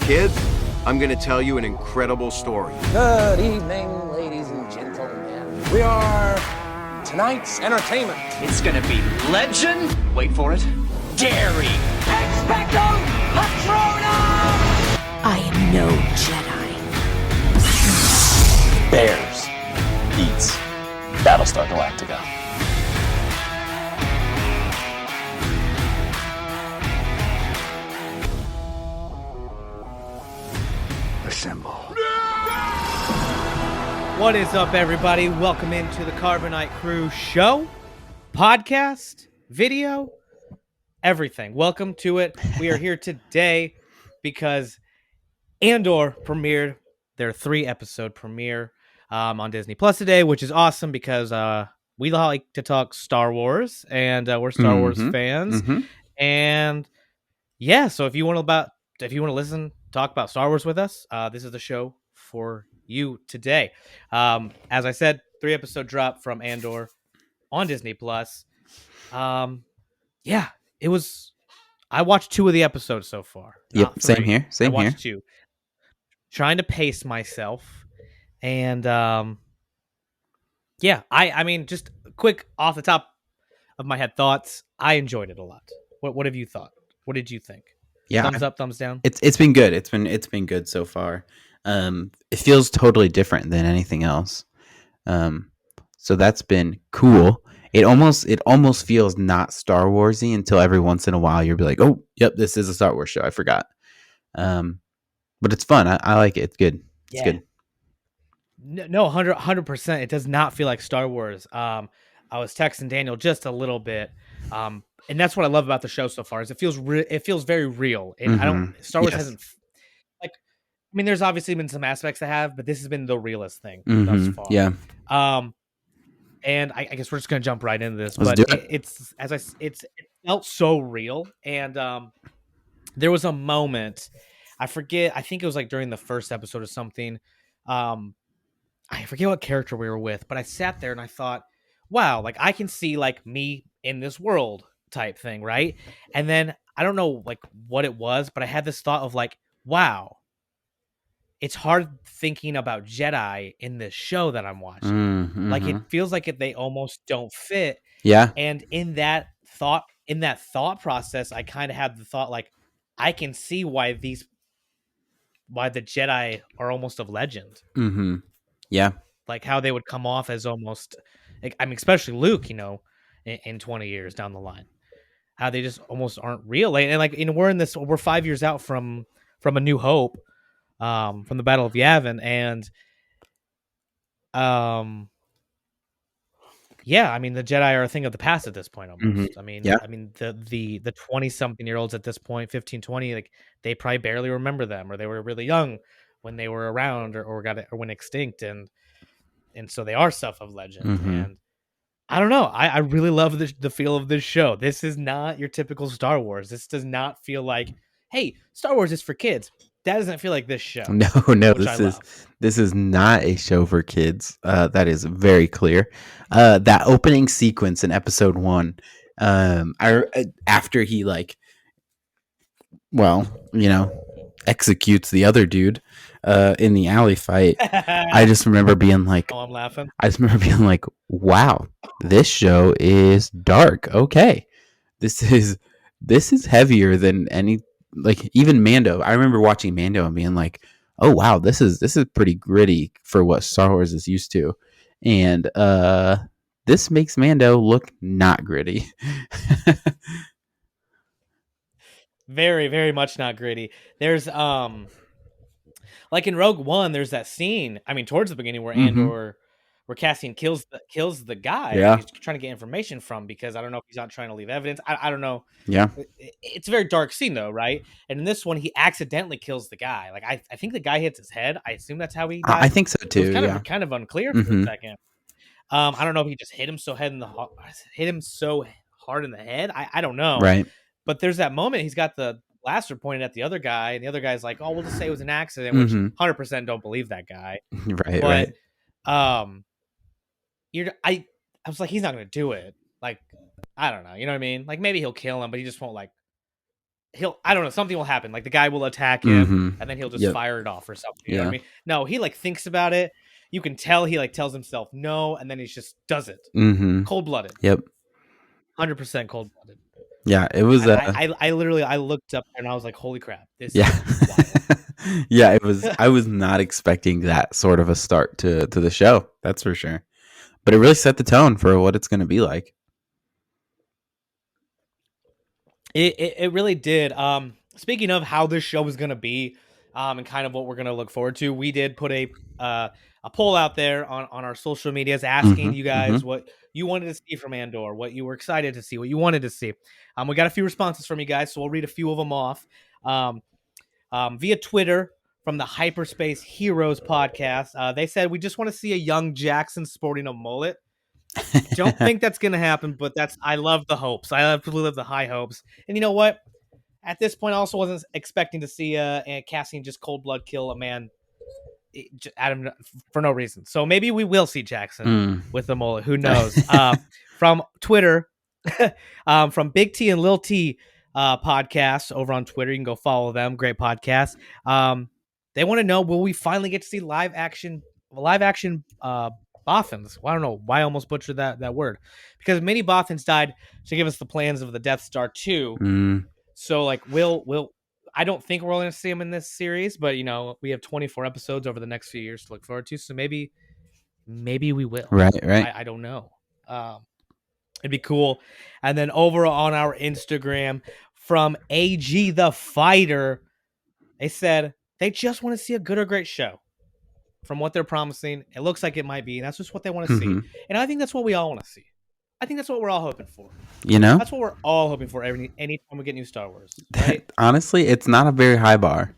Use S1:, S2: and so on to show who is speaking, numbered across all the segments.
S1: Kids, I'm gonna tell you an incredible story.
S2: Good evening, ladies and gentlemen. We are tonight's entertainment.
S3: It's gonna be legend. Wait for it. Dairy.
S4: Expecto Patronum!
S5: I am no Jedi.
S2: Bears beats Battlestar Galactica.
S1: Assemble.
S6: What is up, everybody? Welcome into the Carbonite Crew show, podcast, video, everything. Welcome to it. We are here today because Andor premiered their 3-episode premiere on Disney Plus today, which is awesome because we like to talk Star Wars, and we're Star Wars fans. And yeah, so if you want to listen, talk about Star Wars with us, this is the show for you today. As I said, 3-episode drop from Andor on Disney Plus. Yeah, it was. I watched 2 of the episodes so far.
S7: Yep, same here. Same
S6: I watched
S7: here.
S6: 2, trying to pace myself, and yeah, I mean, just quick off the top of my head thoughts. I enjoyed it a lot. What have you thought? What did you think?
S7: Yeah,
S6: Thumbs up, thumbs down.
S7: it's been good. It's been good so far. It feels totally different than anything else. So that's been cool. It almost feels not Star Warsy until every once in a while you'll be like, oh, yep, this is a Star Wars show. I forgot. But it's fun. I like it. It's good. It's good.
S6: No, 100%. It does not feel like Star Wars. I was texting Daniel just a little bit, and that's what I love about the show so far. Is it feels very real. And Star Wars hasn't, like, I mean, there's obviously been some aspects that have, but this has been the realest thing thus far.
S7: Yeah.
S6: And I guess we're just gonna jump right into this.
S7: Let's
S6: But
S7: do it.
S6: it felt so real, and there was a moment. I forget. I think it was like during the first episode or something. I forget what character we were with, but I sat there and I thought, wow, like I can see like me in this world type thing, right? And then I don't know like what it was, but I had this thought of like, wow, it's hard thinking about Jedi in this show that I'm watching. Like it feels like they almost don't fit.
S7: Yeah.
S6: And in that thought process, I kind of had the thought like, I can see why the Jedi are almost of legend.
S7: Yeah.
S6: Like how they would come off as almost, like, I mean, especially Luke, in 20 years down the line, how they just almost aren't real. And like, we're 5 years out from A New Hope, from the Battle of Yavin, and yeah, I mean, the Jedi are a thing of the past at this point almost. I mean,
S7: Yeah.
S6: I mean the 20-something-year-olds at this point, 15, 20, like they probably barely remember them, or they were really young when they were around, or went extinct, and so they are stuff of legend. And I don't know, I really love the feel of this show. This is not your typical Star Wars. This does not feel like, hey, Star Wars is for kids. That doesn't feel like this show.
S7: No, this is not a show for kids. That is very clear. That opening sequence in episode 1, after he executes the other dude in the alley fight, I just remember being like,
S6: oh, I'm laughing.
S7: I just remember being like, wow, this show is dark. Okay, this is heavier than any. Like even Mando, I remember watching Mando and being like, "Oh wow, this is pretty gritty for what Star Wars is used to," and this makes Mando look not gritty.
S6: Very, very much not gritty. There's like in Rogue One, there's that scene. I mean, towards the beginning where Andor, where Cassian kills the guy.
S7: Yeah.
S6: He's trying to get information from, because I don't know if he's not trying to leave evidence. I don't know.
S7: Yeah,
S6: It's a very dark scene though, right? And in this one, he accidentally kills the guy. Like I think the guy hits his head. I assume that's how he died.
S7: I think so too.
S6: It was
S7: Yeah,
S6: kind of unclear for a second. I don't know if he just hit him so hard in the head. I don't know.
S7: right.
S6: But there's that moment he's got the blaster pointed at the other guy, and the other guy's like, "Oh, we'll just say it was an accident," which 100% don't believe that guy.
S7: Right,
S6: But
S7: right.
S6: I was like, he's not gonna do it. Like, I don't know. You know what I mean? Like maybe he'll kill him, but he just won't like I don't know, something will happen. Like the guy will attack him
S7: Mm-hmm.
S6: and then he'll just
S7: Yep.
S6: fire it off or something. You know what I
S7: Yeah.
S6: mean? No, he like thinks about it. You can tell he like tells himself no, and then he just does it.
S7: Mm-hmm.
S6: Cold blooded.
S7: Yep.
S6: 100% cold blooded.
S7: Yeah. It was.
S6: And I literally I looked up and I was like, holy crap, this
S7: Yeah.
S6: is wild.
S7: Yeah. It was. I was not expecting that sort of a start to the show. That's for sure. But it really set the tone for what it's going to be like.
S6: It really did. Speaking of how this show is gonna be, and kind of what we're gonna look forward to, we did put a poll out there on our social medias asking you guys what you wanted to see from Andor, what you were excited to see, what you wanted to see. We got a few responses from you guys, so we'll read a few of them off. Via Twitter from the Hyperspace Heroes podcast, they said we just want to see a young Jackson sporting a mullet. Don't think that's gonna happen, but I love the hopes. I absolutely love the high hopes. And you know what? At this point, I also wasn't expecting to see Cassian just cold blood kill a man Adam for no reason. So maybe we will see Jackson with the mullet. Who knows? From Twitter, from Big T and Lil T podcast over on Twitter. You can go follow them. Great podcast. They want to know, will we finally get to see live action Bothans? Well, I don't know why I almost butchered that word, because many Bothans died to give us the plans of the Death Star 2. So like we'll I don't think we're going to see them in this series, but you know, we have 24 episodes over the next few years to look forward to. So maybe we will.
S7: Right.
S6: I don't know. It'd be cool. And then over on our Instagram from AG the Fighter, they said they just want to see a good or great show. From what they're promising, it looks like it might be, and that's just what they want to see. And I think that's what we all want to see. I think that's what we're all hoping for.
S7: You know,
S6: that's what we're all hoping for anytime we get new Star Wars, right?
S7: Honestly, it's not a very high bar.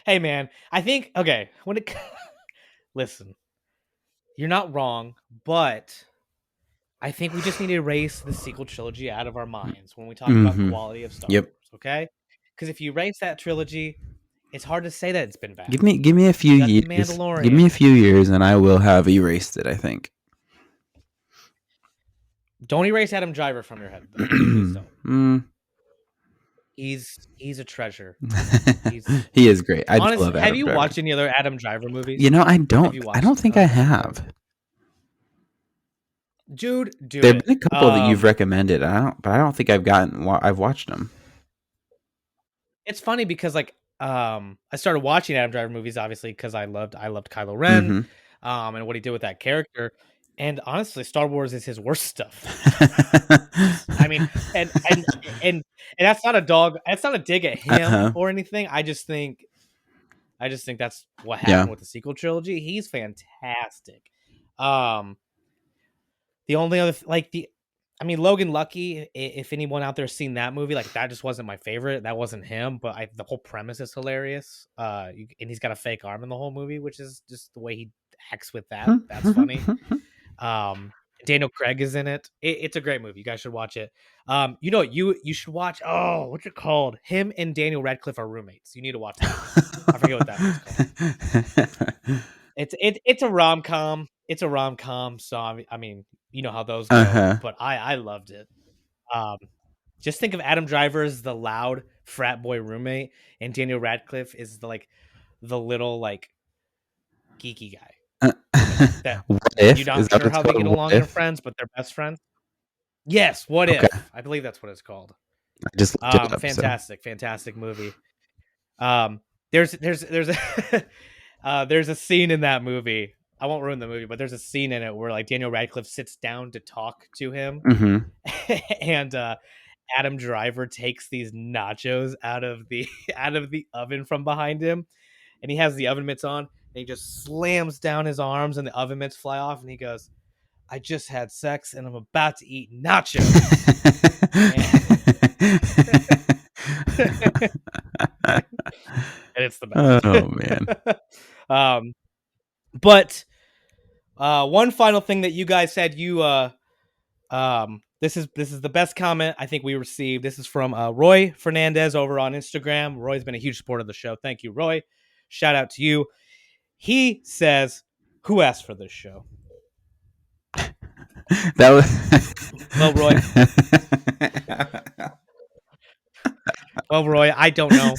S6: Hey, man, I think listen, you're not wrong, but I think we just need to erase the sequel trilogy out of our minds when we talk about quality of Star Wars. Okay, because if you erase that trilogy, it's hard to say that it's been bad.
S7: Give me a few years. Give me a few years, and I will have erased it. I think.
S6: Don't erase Adam Driver from your head, though. Please don't. He's a treasure.
S7: He is great. I
S6: honestly,
S7: love Adam
S6: have you
S7: Driver.
S6: watched any other Adam Driver movies?
S7: You know, I don't. I don't think I have.
S6: Dude,
S7: There've been a couple that you've recommended. But I don't think I've watched them.
S6: It's funny because like I started watching Adam Driver movies obviously because I loved Kylo Ren, and what he did with that character. And honestly, Star Wars is his worst stuff. I mean, and that's not a dog. That's not a dig at him or anything. I just think that's what happened with the sequel trilogy. He's fantastic. The only other Logan Lucky. If anyone out there has seen that movie, like that just wasn't my favorite. That wasn't him. But the whole premise is hilarious. And he's got a fake arm in the whole movie, which is just the way he acts with that. That's funny. Daniel Craig is in it. It's a great movie. You guys should watch it. You know, you should watch. Oh, what's it called? Him and Daniel Radcliffe are roommates. You need to watch that. I forget what that one's called. It's a rom-com. It's a rom-com. So I mean, you know how those go. But I loved it. Just think of Adam Driver as the loud frat boy roommate, and Daniel Radcliffe is the little like geeky guy.
S7: You're
S6: not sure how they get along as friends, but they're best friends. Yes, What If? I believe that's what it's called.
S7: I just looked it up,
S6: fantastic movie. There's a scene in that movie. I won't ruin the movie, but there's a scene in it where like Daniel Radcliffe sits down to talk to him, and Adam Driver takes these nachos out of the oven from behind him, and he has the oven mitts on. And he just slams down his arms and the oven mitts fly off. And he goes, I just had sex and I'm about to eat nachos. And it's the best.
S7: Oh, man.
S6: But one final thing that you guys said, this is the best comment I think we received. This is from Roy Fernandez over on Instagram. Roy's been a huge supporter of the show. Thank you, Roy. Shout out to you. He says, who asked for this show?
S7: That was
S6: Well, Roy. Well, Roy, I don't know.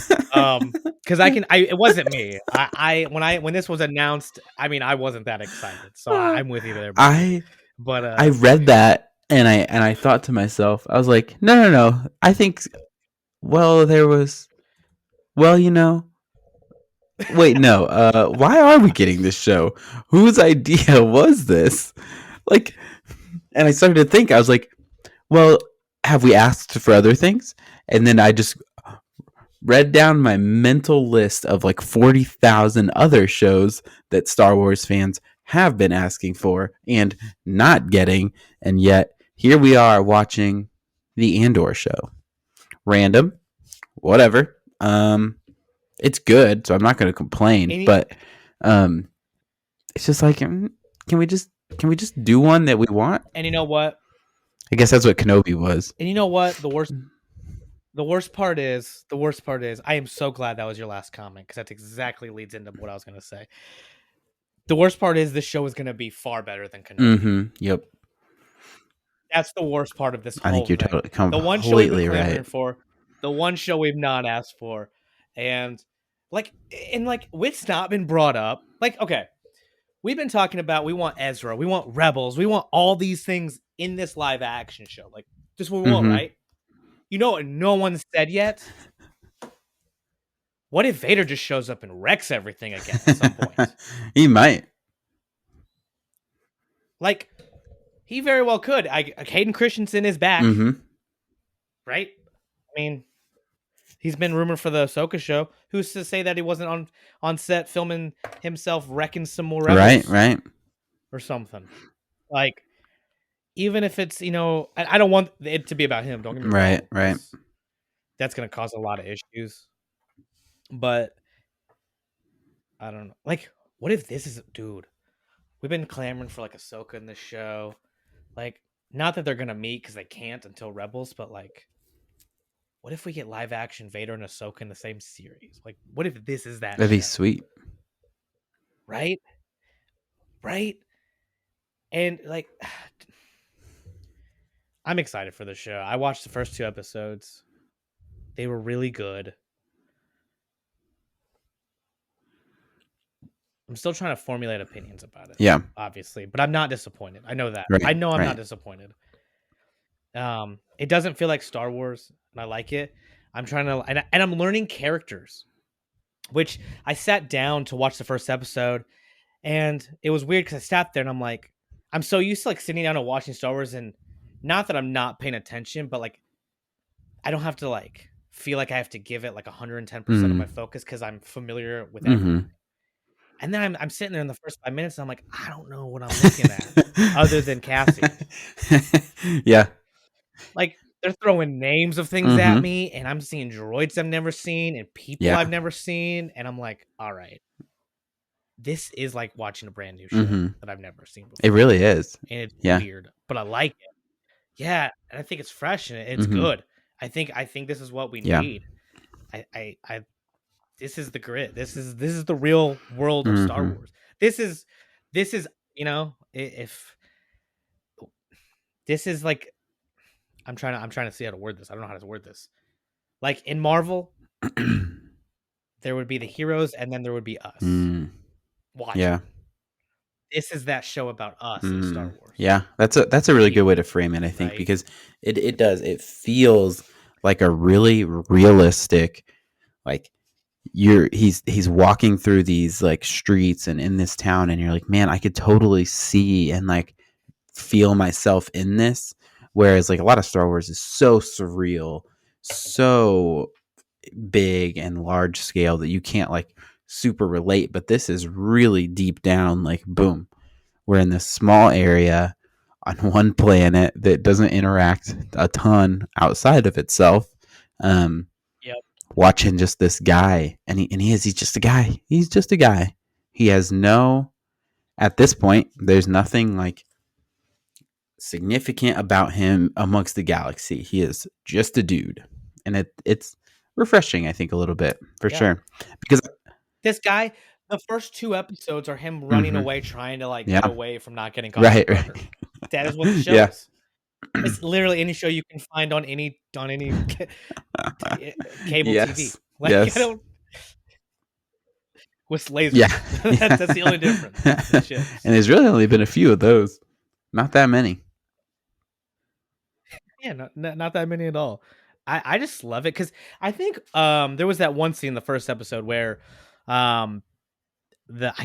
S6: Because it wasn't me. When this was announced, I mean, I wasn't that excited. So I'm with you there, buddy.
S7: I read that and I thought to myself, I was like, no. I think there was you know, wait, no. Why are we getting this show? Whose idea was this? Like, and I started to think, I was like, well, have we asked for other things? And then I just read down my mental list of like 40,000 other shows that Star Wars fans have been asking for and not getting. And yet here we are watching the Andor show. Random, whatever. It's good, so I'm not going to complain, but it's just like, can we just do one that we want?
S6: And you know what?
S7: I guess that's what Kenobi was.
S6: And you know what? The worst part is, I am so glad that was your last comment, because that exactly leads into what I was going to say. The worst part is this show is going to be far better than Kenobi.
S7: Mm-hmm. Yep.
S6: That's the worst part of this whole
S7: I think you're
S6: thing.
S7: completely
S6: The one show we've been
S7: right.
S6: clamoring for, the one show we've not asked for, and what's not been brought up. Like, okay, we've been talking about, we want Ezra, we want Rebels, we want all these things in this live action show. Like, just what we want, right? You know what no one said yet? What if Vader just shows up and wrecks everything again at some point?
S7: He might.
S6: Like, he very well could. Hayden Christensen is back, right? I mean, he's been rumored for the Ahsoka show. Who's to say that he wasn't on set filming himself wrecking some more Rebels?
S7: Right.
S6: Or something. Like, even if it's, I don't want it to be about him. Don't get me wrong.
S7: Right.
S6: That's going to cause a lot of issues. But I don't know. Like, what if this is, dude? We've been clamoring for like Ahsoka in this show. Like, not that they're going to meet because they can't until Rebels, but like, what if we get live action Vader and Ahsoka in the same series? Like, what if this is that?
S7: That'd be
S6: show?
S7: sweet.
S6: Right? And like, I'm excited for the show. I watched the first 2 episodes. They were really good. I'm still trying to formulate opinions about it.
S7: Yeah.
S6: Obviously. But I'm not disappointed. I know that.
S7: Right,
S6: I know I'm not disappointed. It doesn't feel like Star Wars, and I like it. I'm trying to, and I'm learning characters, which I sat down to watch the first episode, and it was weird because I sat there and I'm like, I'm so used to like sitting down and watching Star Wars, and not that I'm not paying attention, but like, I don't have to like feel like I have to give it like 110% of my focus because I'm familiar with everything. And then I'm sitting there in the first 5 minutes and I'm like, I don't know what I'm looking at other than Cassie.
S7: Yeah.
S6: Like, they're throwing names of things at me, and I'm seeing droids I've never seen and people I've never seen. And I'm like, all right, this is like watching a brand new show that I've never seen before.
S7: It really is.
S6: And it's weird, but I like it. Yeah. And I think it's fresh and it's good. I think this is what we need. This is the grit. This is the real world of Star Wars. This is, if this is like, I'm trying to see how to word this. I don't know how to word this. Like in Marvel, there would be the heroes and then there would be us. Watch.
S7: Yeah.
S6: This is that show about us in Star Wars.
S7: Yeah. That's a really good way to frame it, I think, right? Because it does. It feels like a really realistic, like, he's walking through these like streets and in this town, and you're like, man, I could totally see and like feel myself in this. Whereas like a lot of Star Wars is so surreal, so big and large scale that you can't like super relate. But this is really deep down, like, boom, we're in this small area on one planet that doesn't interact a ton outside of itself. Watching just this guy, and he's just a guy. He's just a guy. He has at this point, there's nothing like significant about him amongst the galaxy. He is just a dude, and it's refreshing, I think, a little bit for sure, because
S6: this guy, the first 2 episodes are him running away, trying to like get away from not getting caught.
S7: Right.
S6: That is what the show
S7: Yeah.
S6: is. It's literally any show you can find on any cable TV.
S7: Yes.
S6: Like
S7: Yes.
S6: I don't with lasers.
S7: Yeah.
S6: That's the only difference. The ships.
S7: And there's really only been a few of those. Not that many.
S6: Yeah, not that many at all. I just love it because I think there was that one scene in the first episode where I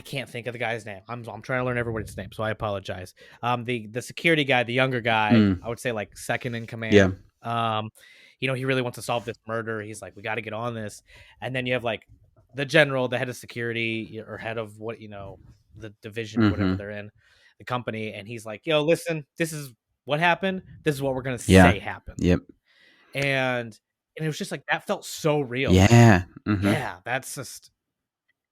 S6: can't think of the guy's name. I'm trying to learn everybody's name, so I apologize. The security guy, the younger guy, I would say like second in command.
S7: Yeah.
S6: He really wants to solve this murder. He's like, we got to get on this. And then you have like the general, the head of security or head of the division, whatever they're in, the company, and he's like, yo, listen, this is what happened. This is what we're gonna say happened.
S7: Yep.
S6: And it was just like that felt so real.
S7: Yeah.
S6: Yeah, that's just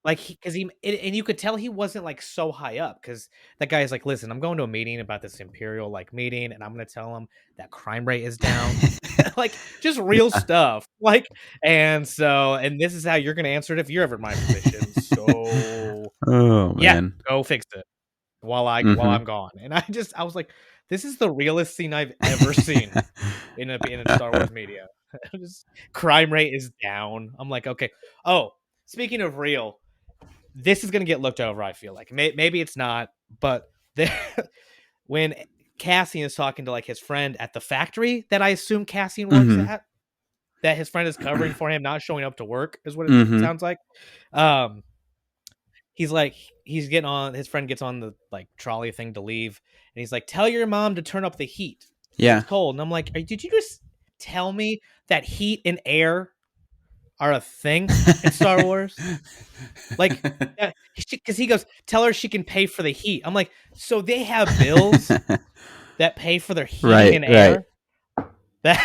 S6: like and you could tell he wasn't like so high up because that guy is like, listen, I'm going to a meeting about this imperial like meeting, and I'm gonna tell him that crime rate is down, like just real stuff. Like, and this is how you're gonna answer it if you're ever in my position. So,
S7: oh man,
S6: go fix it while I'm gone. And I was like, this is the realest scene I've ever seen in a Star Wars media. Just, crime rate is down. I'm like, okay. Oh, speaking of real, this is gonna get looked over. I feel like maybe it's not, but when Cassian is talking to like his friend at the factory that I assume Cassian works at, that his friend is covering for him, not showing up to work, is what it sounds like. He's like, his friend gets on the like trolley thing to leave, and he's like, tell your mom to turn up the heat.
S7: Yeah.
S6: It's cold. And I'm like, did you just tell me that heat and air are a thing in Star Wars? Like, because he goes, tell her she can pay for the heat. I'm like, so they have bills that pay for their heat and air? That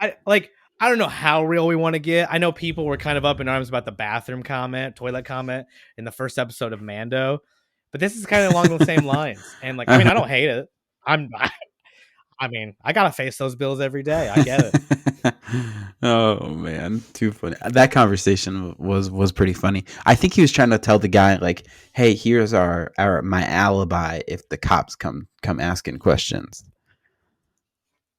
S6: I don't know how real we want to get. I know people were kind of up in arms about the bathroom comment, toilet comment in the first episode of Mando, but this is kind of along the same lines. And like, I mean, I don't hate it. I mean, I gotta face those bills every day. I get it.
S7: Oh man, too funny. That conversation was pretty funny. I think he was trying to tell the guy like, "Hey, here's my alibi if the cops come asking questions."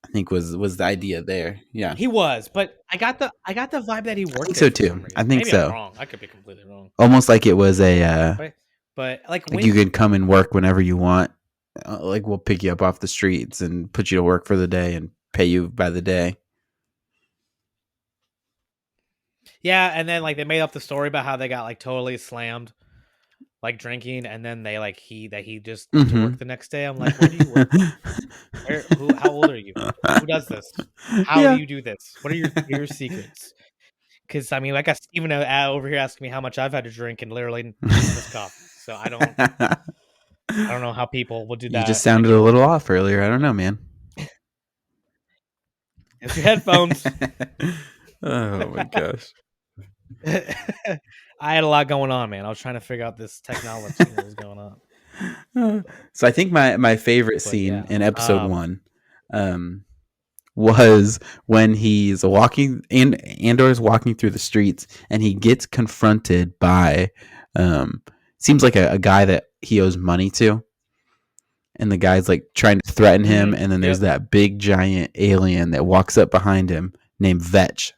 S7: I think was the idea there. Yeah,
S6: he was, but I got the vibe that he worked. I
S7: think so too. I think
S6: Maybe
S7: so.
S6: I'm wrong. I could be completely wrong.
S7: Almost like it was a.
S6: But like
S7: you can come and work whenever you want. Like we'll pick you up off the streets and put you to work for the day and pay you by the day.
S6: Yeah, and then like they made up the story about how they got like totally slammed, like drinking, and then they like he just went to work the next day. I'm like, where do you work? How old are you? Who does this? How do you do this? What are your secrets? Because I mean, like I Steven over here asking me how much I've had to drink and literally this coffee. So I don't know how people will do that.
S7: You just sounded a little off earlier. I don't know, man.
S6: It's your headphones.
S7: Oh my gosh.
S6: I had a lot going on, man. I was trying to figure out this technology that was going on.
S7: So I think my favorite scene in episode 1 was when he's walking and Andor's walking through the streets and he gets confronted by seems like a guy that he owes money to, and the guy's like trying to threaten him, and then there's that big giant alien that walks up behind him named Vetch,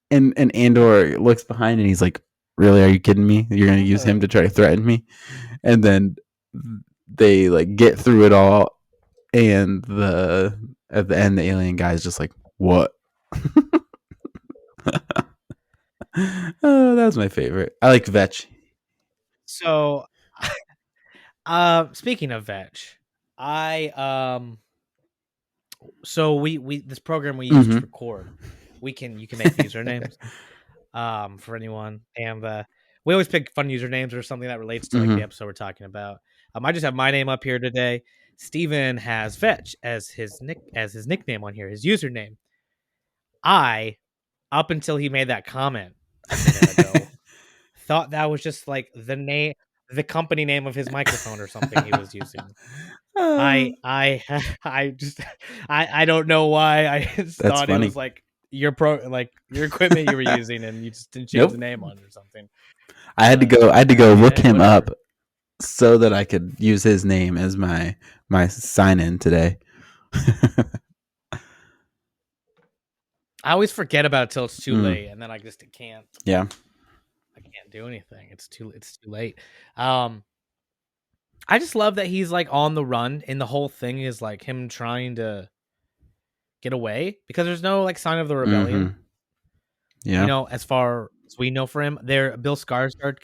S7: and Andor looks behind and he's like, really, are you kidding me? You're gonna use him to try to threaten me? And then they like get through it all, and at the end the alien guy is just like, what? Oh, that was my favorite. I like Vetch.
S6: So, speaking of Vetch, so we this program we use to record, you can make usernames for anyone, and we always pick fun usernames or something that relates to like the episode we're talking about. I just have my name up here today. Steven has Vetch as his nickname on here, his username. I, up until he made that comment a minute ago, thought that was just like the company name of his microphone or something he was using. I don't know why I just thought
S7: funny.
S6: it was like your equipment you were using and you just didn't change the name on it or something.
S7: I had to go look him up so that I could use his name as my sign in today.
S6: I always forget about it till it's too
S7: Mm.
S6: late, and then I just can't.
S7: Yeah.
S6: I can't do anything. It's too late. I just love that he's like on the run, and the whole thing is like him trying to get away because there's no like sign of the rebellion.
S7: Mhm. Yeah.
S6: You know, as far as we know for him, there Bill Skarsgård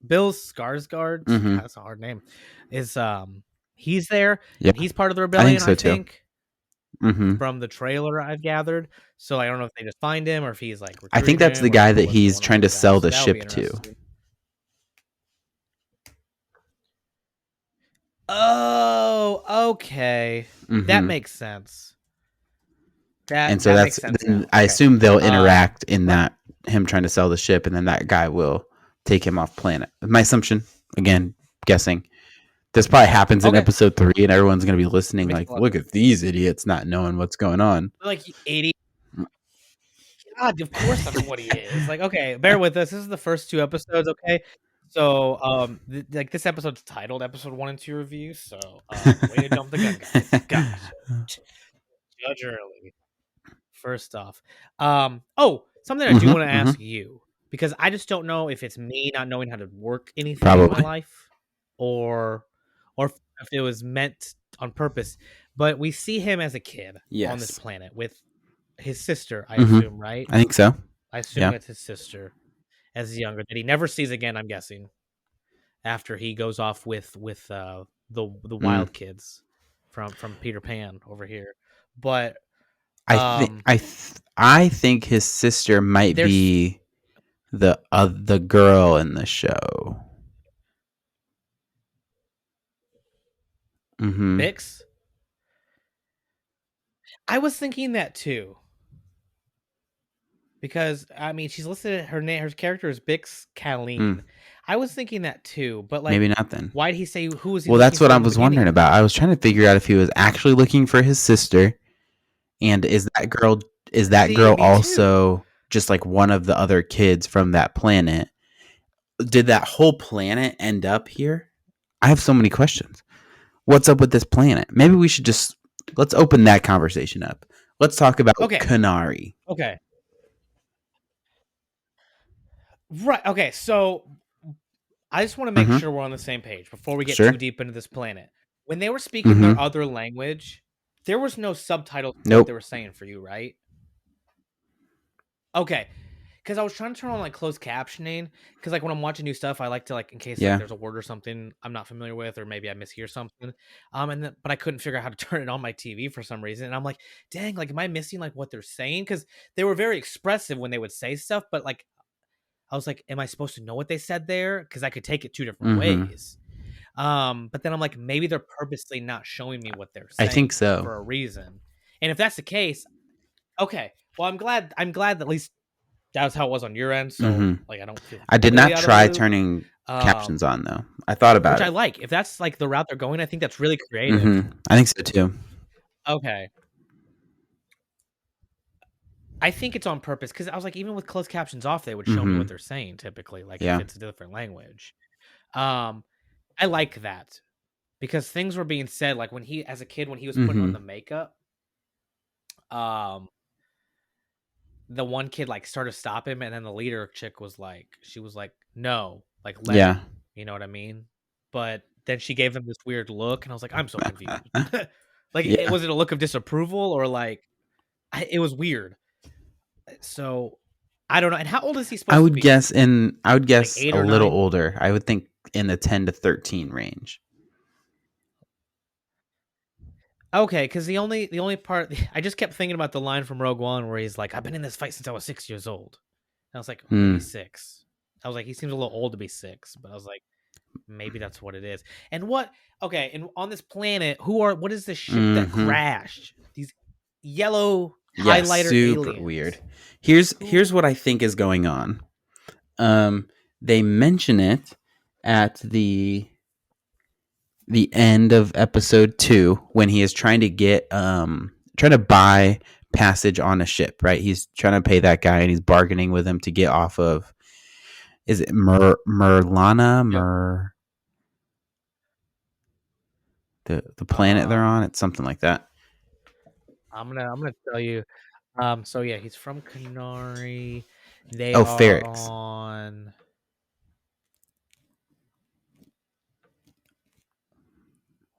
S7: Mhm.
S6: God, that's a hard name. Is he's there
S7: Yeah.
S6: and he's part of the
S7: I
S6: rebellion,
S7: think so too. Mhm.
S6: from the trailer I've gathered. So I don't know if they just find him or if he's like
S7: I think
S6: recruiting
S7: that's the
S6: him or
S7: guy that
S6: what's
S7: he's
S6: going on
S7: trying to
S6: with that.
S7: sell
S6: So
S7: the
S6: that'll be
S7: ship to.
S6: interesting. Oh, okay. That
S7: Mhm.
S6: makes sense.
S7: And so
S6: That
S7: that's
S6: makes sense
S7: then
S6: now.
S7: I
S6: Okay.
S7: assume they'll interact in
S6: but-
S7: that him trying to sell the ship, and then that guy will take him off planet. My assumption, again, guessing. This probably happens in
S6: Okay.
S7: episode 3, and everyone's going to be listening
S6: Makes
S7: like,
S6: a lot of
S7: look at these idiots not knowing what's going on.
S6: Like 80. God, of course that's what he is. Like, okay, bear with us. This is the first 2 episodes, okay? So, like this episode's titled episode 1 and 2 review. So, way to jump the gun, guys. Gosh, judge early. First off, something I do want to ask you because I just don't know if it's me not knowing how to work anything in my
S7: Probably.
S6: life, or if it was meant on purpose. But we see him as a kid on this
S7: Yes.
S6: planet with his sister, I
S7: Mhm.
S6: assume, right?
S7: I think so.
S6: I assume
S7: Yeah.
S6: that's his sister as younger that he never sees again, I'm guessing, after he goes off with the wild kids from Peter Pan over here. But
S7: I think his sister might
S6: there's
S7: be the girl in the show. Mhm.
S6: Bix. I was thinking that too. Because I mean, she's listed her name. Her character is Bix Colleen. I was thinking that too, but like,
S7: Maybe not then.
S6: why did he say who was he?
S7: Well, that's
S6: looking
S7: what
S6: for
S7: I
S6: in the
S7: was wondering
S6: beginning?
S7: about. I was trying to figure out if he was actually looking for his sister, and is that girl
S6: See, me
S7: also just like one of the other kids from that planet? Did that whole planet end up here? I have so many questions. What's up with this planet? Maybe we should let's open that conversation up. Let's talk about
S6: Okay.
S7: Kanari.
S6: Okay. Right. Okay. So I just want to make
S7: Mhm.
S6: sure we're on the same page before we get
S7: Sure.
S6: too deep into this planet. When they were speaking their other language, there was no subtitles for
S7: Nope.
S6: what they were saying for you, right? Okay. Because I was trying to turn on like closed captioning. Because like when I'm watching new stuff, I like to like in case
S7: Yeah.
S6: like there's a word or something I'm not familiar with, or maybe I mishear something. But I couldn't figure out how to turn it on my TV for some reason. And I'm like, dang, like am I missing like what they're saying? Because they were very expressive when they would say stuff, but like I was like, am I supposed to know what they said there? Because I could take it 2 different ways. But then I'm like, maybe they're purposely not showing me what they're saying.
S7: I think so.
S6: For a reason. And if that's the case, okay. Well, I'm glad that at least that was how it was on your end. So like, I don't feel.
S7: I did
S6: totally
S7: not
S6: out of the
S7: try
S6: loop.
S7: turning captions on though. I thought about
S6: Which
S7: it.
S6: I like. If that's like the route they're going, I think that's really creative.
S7: I think so too.
S6: Okay. I think it's on purpose because I was like, even with closed captions off, they would show me what they're saying typically, like
S7: Yeah.
S6: if it's a different language. I like that because things were being said like when he, as a kid, when he was putting on the makeup, the one kid like started to stop him, and then the leader chick was like, she was like, no, like let him, you know what I mean? But then she gave him this weird look, and I was like, I'm so confused. Like, was it a look of disapproval or like, it was weird. So I don't know. And how old is he supposed
S7: I
S6: to
S7: would
S6: be?
S7: guess
S6: Like 8
S7: a
S6: or
S7: little
S6: 9?
S7: older. I would think in the 10 to 13 range.
S6: Okay, because the only part I just kept thinking about the line from Rogue One where he's like, "I've been in this fight since I was 6 years old." And I was like, maybe 6. I was like, he seems a little old to be 6, but I was like, maybe that's what it is. And what? Okay, and on this planet, what is this ship that crashed? These yellow highlighter
S7: super
S6: aliens.
S7: weird. Here's what I think is going on. They mention it at the end of episode 2 when he is trying to buy passage on a ship, right? He's trying to pay that guy and he's bargaining with him to get off of, is it Merlana? the planet they're on. It's something like that.
S6: I'm gonna tell you. So yeah, he's from Canary. They
S7: Oh,
S6: are
S7: Ferrix.
S6: on.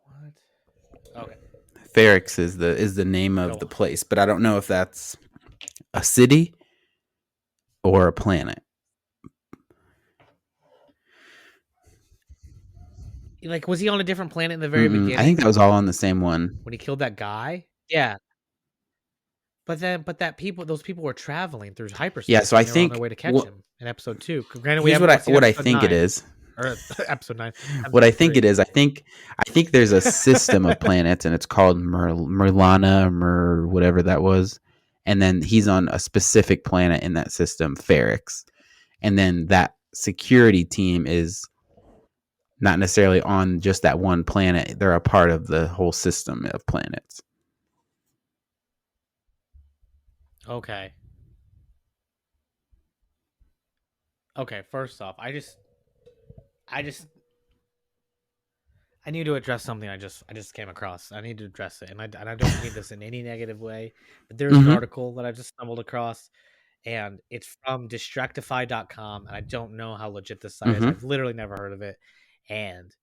S6: What? Okay.
S7: Ferrix is the name of
S6: Go
S7: the
S6: on.
S7: place, but I don't know if that's a city or a planet.
S6: Like, was he on a different planet in the very beginning?
S7: I think that was all on the same one.
S6: when he killed that guy. Yeah, but those people were traveling through hyperspace.
S7: Yeah, so I
S6: and they were on
S7: think
S6: their way to catch him in episode 2. Granted, we
S7: here's
S6: haven't seen
S7: what I
S6: episode
S7: think it
S6: 9,
S7: is.
S6: or episode 9.
S7: What I
S6: episode
S7: think
S6: 3.
S7: it is, I think there's a system of planets, and it's called Merlana, whatever that was, and then he's on a specific planet in that system, Ferrix, and then that security team is not necessarily on just that one planet; they're a part of the whole system of planets.
S6: Okay. Okay. First off, I need to address something I just came across. I need to address it, and I don't mean this in any negative way. But there's an article that I just stumbled across, and it's from Distractify.com, and I don't know how legit this site is. I've literally never heard of it. And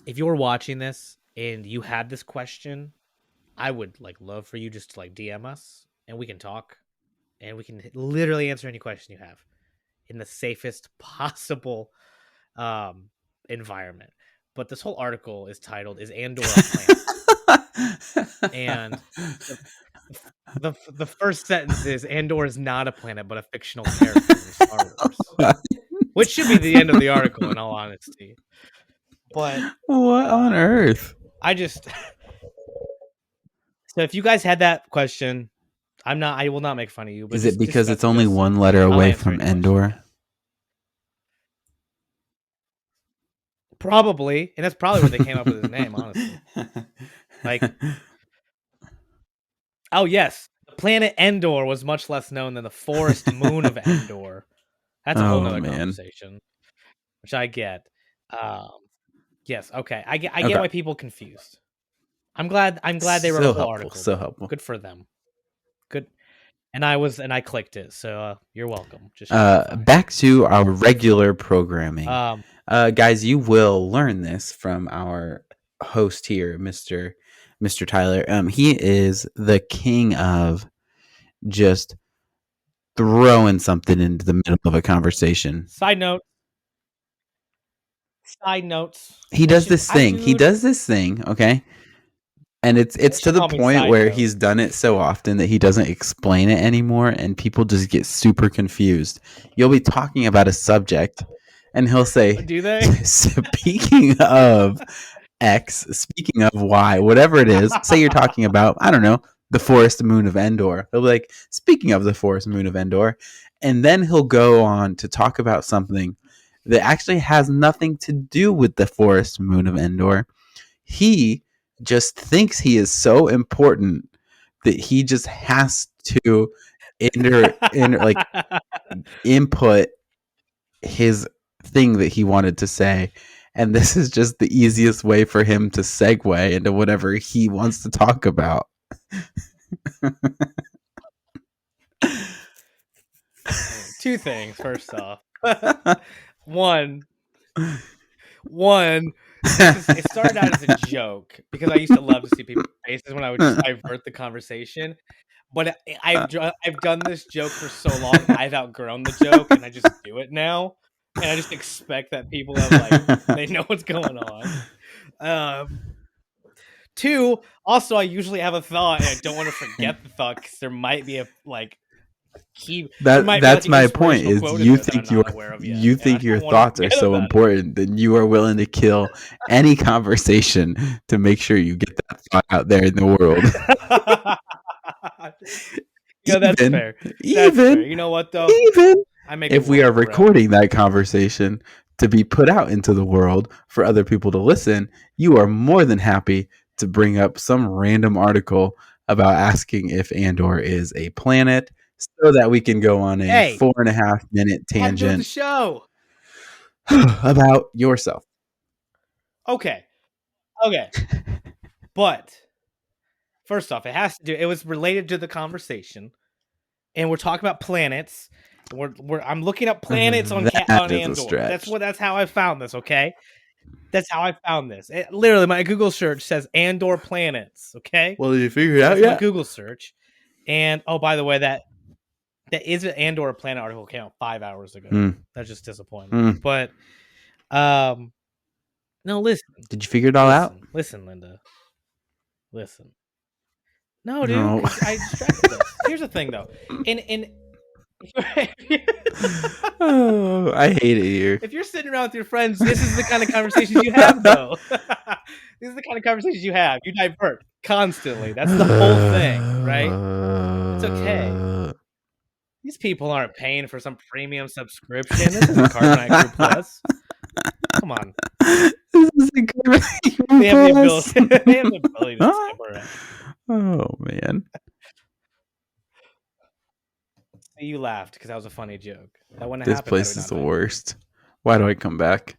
S6: if you're watching this and you had this question, I would love for you just to DM us, and we can talk, and we can literally answer any question you have in the safest possible environment. But this whole article is titled "Is Andor a Planet?" and the first sentence is Andor is not a planet but a fictional character in Star Wars, which should be the end of the article in all honesty. But
S7: what on earth?
S6: So if you guys had that question, I will not make fun of you. But
S7: Is it because it's only one letter away from Andor?
S6: Probably, and that's probably where they came up with his name, honestly. Oh yes, the planet Endor was much less known than the forest moon of Endor. That's a whole nother conversation, which I get. Yes, okay, I get why people confused. I'm glad they wrote a whole article.
S7: So helpful.
S6: Good for them. Good. And I clicked it, so you're welcome. Just
S7: back to our regular programming. Guys, you will learn this from our host here, Mr. Tyler. He is the king of just throwing something into the middle of a conversation.
S6: Side notes.
S7: He does this thing. Okay. And it's to the point where he's done it so often that he doesn't explain it anymore, and people just get super confused. You'll be talking about a subject, and he'll say,
S6: "Do they?"
S7: Speaking of X, speaking of Y, whatever it is. Say you're talking about, I don't know, the forest moon of Endor. He'll be like, speaking of the forest moon of Endor, and then he'll go on to talk about something that actually has nothing to do with the forest moon of Endor. He just thinks he is so important that he just has to input his thing that he wanted to say, and this is just the easiest way for him to segue into whatever he wants to talk about.
S6: Two things. First off, one. It started out as a joke because I used to love to see people's faces when I would just divert the conversation. But I've done this joke for so long, I've outgrown the joke, and I just do it now. And I just expect that people have they know what's going on. Two, also I usually have a thought, and I don't want to forget the thought because there might be
S7: that's my point. Is you think your thoughts are so important that you are willing to kill any conversation to make sure you get that thought out there in the world.
S6: That's fair. That's fair. You know what though?
S7: If we are recording that conversation to be put out into the world for other people to listen, you are more than happy to bring up some random article about asking if Andor is a planet, so that we can go on a 4.5 minute tangent
S6: the show
S7: about yourself.
S6: Okay, Okay, but first off, it was related to the conversation, and we're talking about planets. I'm looking up planets on
S7: That is a
S6: Andor.
S7: stretch.
S6: That's how I found this. Okay, that's how I found this. Literally, my Google search says Andor planets. Okay,
S7: Well, did you figure it out
S6: that's my
S7: yet?
S6: Google search. And oh, by the way, that is an Andor planet article came out 5 hours ago.
S7: Mm.
S6: That's just disappointing.
S7: Mm.
S6: But no, listen.
S7: Did you figure it all out?
S6: Listen, Linda. Listen. No, dude.
S7: No.
S6: 'Cause I distracted us. Here's the thing, though. In
S7: Oh, I hate it here.
S6: if you're sitting around with your friends, this is the kind of conversations you have, though. This is the kind of conversations you have. You divert constantly. That's the whole thing, right? It's okay. These people aren't paying for some premium subscription. This isn't Carbonite Crew Plus. Come on.
S7: This is a Carbonite
S6: They have the
S7: Plus.
S6: ability. They have the ability to skip around.
S7: Oh man.
S6: See, you laughed because that was a funny joke. That wouldn't
S7: This
S6: happen.
S7: place is the worst. Why do I come back?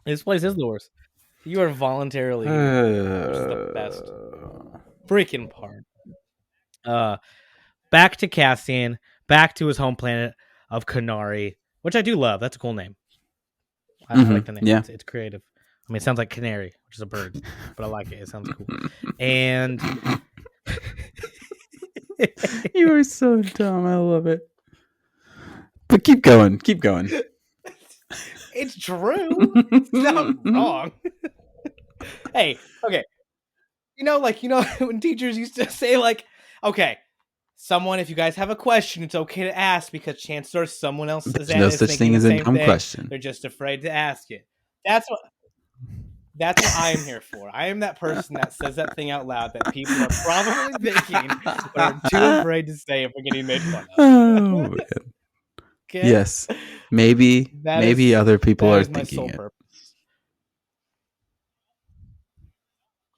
S6: This place is the worst. You are voluntarily here, which is the best freaking part. Back to Cassian, back to his home planet of Canary, which I do love. That's a cool name. I like the name.
S7: Yeah.
S6: It's creative. I mean, it sounds like canary, which is a bird, but I like it. It sounds cool. And
S7: you are so dumb. I love it. But keep going. Keep going.
S6: it's true. It's not wrong. Hey, okay. You know when teachers used to say, like, okay, someone, if you guys have a question, it's okay to ask because chances are someone else is
S7: There's no such thing as a dumb question.
S6: They're just afraid to ask it. That's what I'm here for. I am that person that says that thing out loud that people are probably thinking but are too afraid to say if we're getting made fun of.
S7: Oh man.
S6: Okay?
S7: Yes. Maybe other people are
S6: my sole
S7: thinking it.
S6: purpose.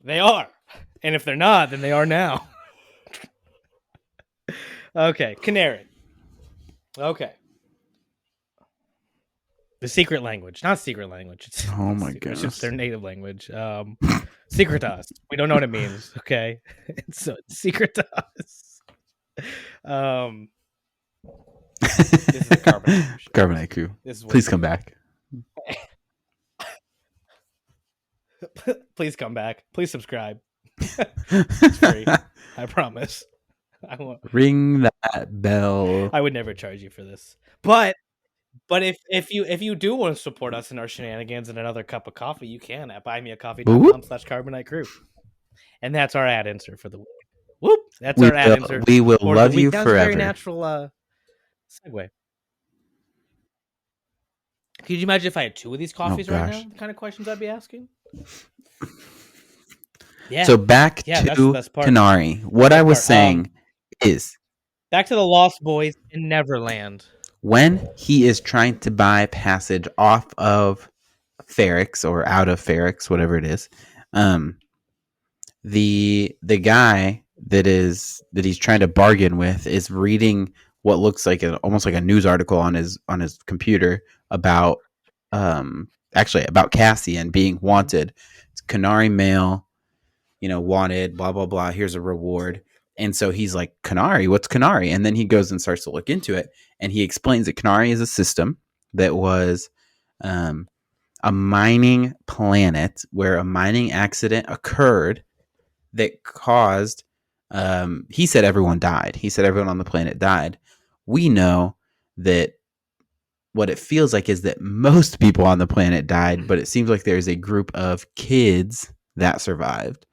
S6: They are. And if they're not, then they are now. Okay, Canary. Okay. The secret language. Not secret language. It's,
S7: Oh my
S6: it's
S7: gosh.
S6: just their native language. Secret to us. We don't know what it means, okay? It's secret to us. This is the Carbonite Show.
S7: Carbonite Crew.
S6: This is
S7: Please come back.
S6: Please come back. Please subscribe. It's free. I promise. I won't.
S7: Ring that bell.
S6: I would never charge you for this. But if you do want to support us in our shenanigans and another cup of coffee, you can at buymeacoffee.com/Carbonite Crew. And that's our ad insert for the week. Whoop! That's our ad insert.
S7: We will
S6: for the
S7: love
S6: week.
S7: you
S6: That was a very
S7: forever.
S6: natural segue. Could you imagine if I had two of these coffees right
S7: gosh.
S6: now? The kind of questions I'd be asking? Yeah.
S7: So back
S6: Yeah, that's
S7: to
S6: the best part.
S7: Canary. What I was
S6: part.
S7: saying is
S6: Back to the Lost Boys in Neverland.
S7: when he is trying to buy passage off of Ferrix or out of Ferrix, whatever it is, the guy that he's trying to bargain with is reading what looks like almost like a news article on his computer about about Cassian being wanted. It's Canary male, wanted, blah blah blah. Here's a reward. And so he's like, Canary, what's Canary? And then he goes and starts to look into it. And he explains that Canary is a system that was a mining planet where a mining accident occurred that caused, he said everyone died. He said everyone on the planet died. We know that what it feels like is that most people on the planet died, but it seems like there's a group of kids that survived.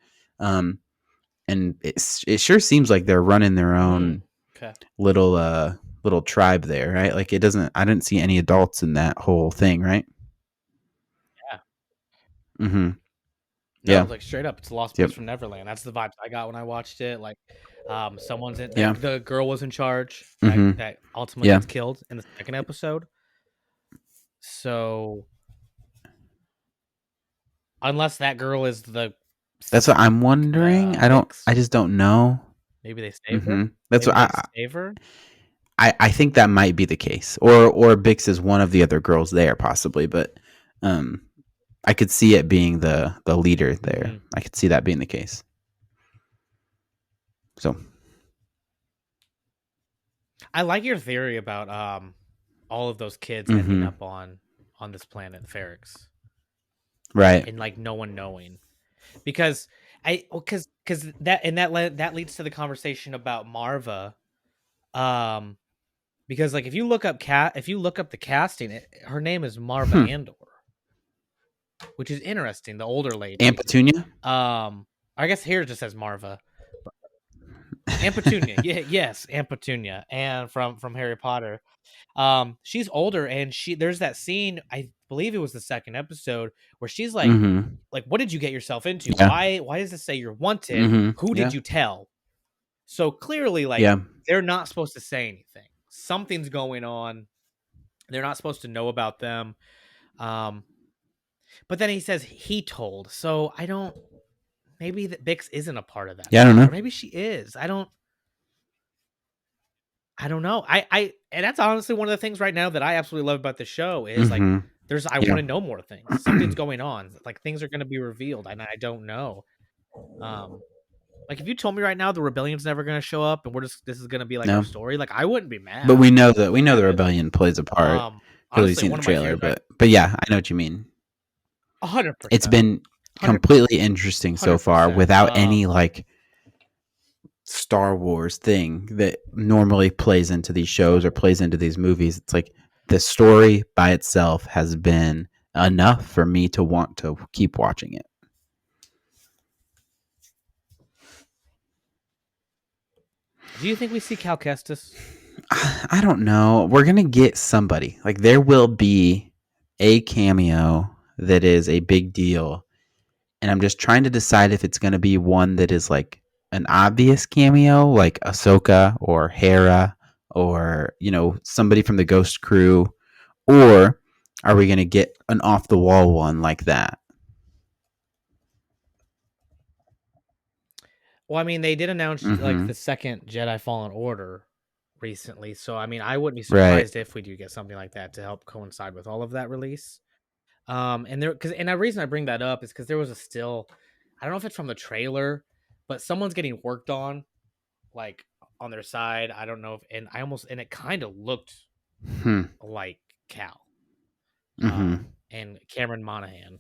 S7: And it sure seems like they're running their own little tribe there, right? Like I didn't see any adults in that whole thing, right?
S6: Yeah.
S7: Mm-hmm.
S6: No,
S7: Yeah.
S6: like straight up, it's Lost Boys from Neverland. That's the vibes I got when I watched it. Like, someone's in.
S7: Yeah.
S6: The girl was in charge.
S7: Mhm.
S6: That ultimately gets killed in the second episode. So, unless that girl is
S7: That's what I'm wondering. I just don't know.
S6: Maybe they save her.
S7: Mhm. That's
S6: Maybe
S7: what
S6: they save her.
S7: I think that might be the case, or Bix is one of the other girls there, possibly. But I could see it being the leader there.
S6: Mhm.
S7: I could see that being the case. So
S6: I like your theory about all of those kids ending
S7: mhm.
S6: up on this planet Ferrix
S7: Right.
S6: and like no one knowing because because that leads to the conversation about Marva. Because like if you look up the casting, her name is Marva Andor, which is interesting. The older lady,
S7: Aunt Petunia?
S6: I guess here it just says Marva. Aunt Petunia, yes, Aunt Petunia, and from Harry Potter. She's older, and there's that scene. I believe it was the second episode where she's
S7: Mhm.
S6: like, what did you get yourself into?
S7: Yeah.
S6: Why does this say you're wanted?
S7: Mhm.
S6: Who
S7: Yeah.
S6: did you tell? So clearly, like
S7: Yeah.
S6: they're not supposed to say anything. Something's going on. They're not supposed to know about them. But then he says he told. So I don't. Maybe that Bix isn't a part of that.
S7: Yeah, I don't
S6: plot,
S7: know.
S6: or maybe she is. I don't know. I and that's honestly one of the things right now that I absolutely love about the show is like
S7: Mhm.
S6: I
S7: Yeah.
S6: want to know more things. Something's going on. Like things are going to be revealed, and I don't know. Like if you told me right now the rebellion's never going to show up, and this is going to be like
S7: No.
S6: our story, like I wouldn't be mad.
S7: But we know the
S6: Have it.
S7: rebellion plays a part because we've
S6: Honestly,
S7: seen
S6: one
S7: the
S6: of my
S7: trailer.
S6: favorite.
S7: But yeah, I know what you mean.
S6: 100%.
S7: It's been
S6: 100%.
S7: completely interesting so far
S6: 100%.
S7: without any like Star Wars thing that normally plays into these shows or plays into these movies. It's like the story by itself has been enough for me to want to keep watching it.
S6: Do you think we see Cal Kestis?
S7: I don't know. We're going to get somebody. Like there will be a cameo that is a big deal. And I'm just trying to decide if it's going to be one that is like an obvious cameo, like Ahsoka or Hera or, somebody from the Ghost crew, or are we going to get an off the wall one like that?
S6: Well, I mean, they did announce like
S7: Mhm.
S6: the second Jedi Fallen Order recently, so I mean, I wouldn't be
S7: Right.
S6: surprised if we do get something like that to help coincide with all of that release. And the reason I bring that up is because there was a still, I don't know if it's from the trailer, but someone's getting worked on, like on their side. I don't know if, and it kind of looked
S7: Hmm.
S6: like Cal,
S7: Mhm.
S6: and Cameron Monaghan,